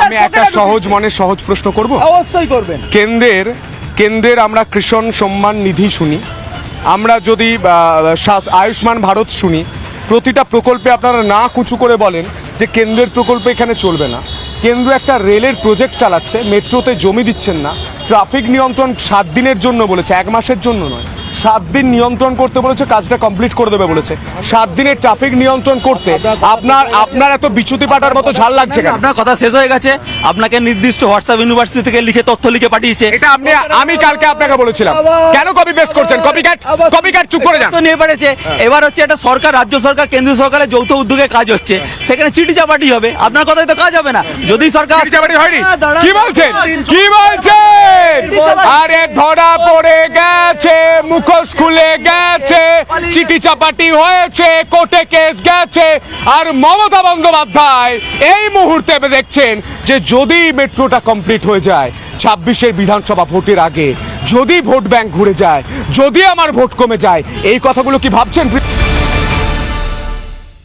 আমি একটা সহজ মনে সহজ প্রশ্ন করব। অবশ্যই করবেন। কেন্দ্রের আমরা কৃষণ সম্মান নিধি শুনি, আমরা যদি আয়ুষ্মান ভারত শুনি, প্রতিটা প্রকল্পে আপনারা না কুচু করে বলেন যে কেন্দ্রের প্রকল্প এখানে চলবে না। কেন্দ্র একটা রেলের প্রজেক্ট চালাচ্ছে, মেট্রোতে জমি দিচ্ছেন না, ট্রাফিক নিয়ন্ত্রণ 7 দিনের জন্য বলেছে, 1 মাসের জন্য নয়, 7 দিন নিয়ন্ত্রণ করতে বলেছে, কাজটা কমপ্লিট করে দেবে বলেছে। 7 দিনের ট্রাফিক নিয়ন্ত্রণ করতে আপনার এত বিচ্যুতি পাটার মতো ঝাল লাগছে কেন? আপনার কথা শেষ হয়ে গেছে, আপনাকে নির্দিষ্ট হোয়াটসঅ্যাপ ইউনিভার্সিটি থেকে লিখে তথ্য লিখে পাঠিয়েছে। এটা আমি কালকে আপনাকে বলেছিলাম, কেন কপি পেস্ট করছেন? কপিক্যাট চুপ করে যান। তো নিয়ে পেরেছে, এবার হচ্ছে এটা সরকার, রাজ্য সরকার, কেন্দ্রীয় সরকারের যৌথ উদ্যোগে কাজ হচ্ছে, সেখানে চিঠি চাপাটি হবে। আপনার কথাই তো কাজ হবে না যদি সরকার হয়নি। কি বলছেন? আরে ধরা পড়ে গেছে, মুখোশ খুলে গেছে, চিঠি চাপাটি হয়েছে, কোর্টে কেস গেছে, আর মমতা বন্দ্যোপাধ্যায় এই মুহূর্তে দেখছেন যে যদি মেট্রোটা কমপ্লিট হয়ে যায় 26-এর বিধানসভা ভোটের আগে, যদি ভোট ব্যাংক ঘুরে যায়, যদি আমার ভোট কমে যায়, এই কথাগুলো কি ভাবছেন?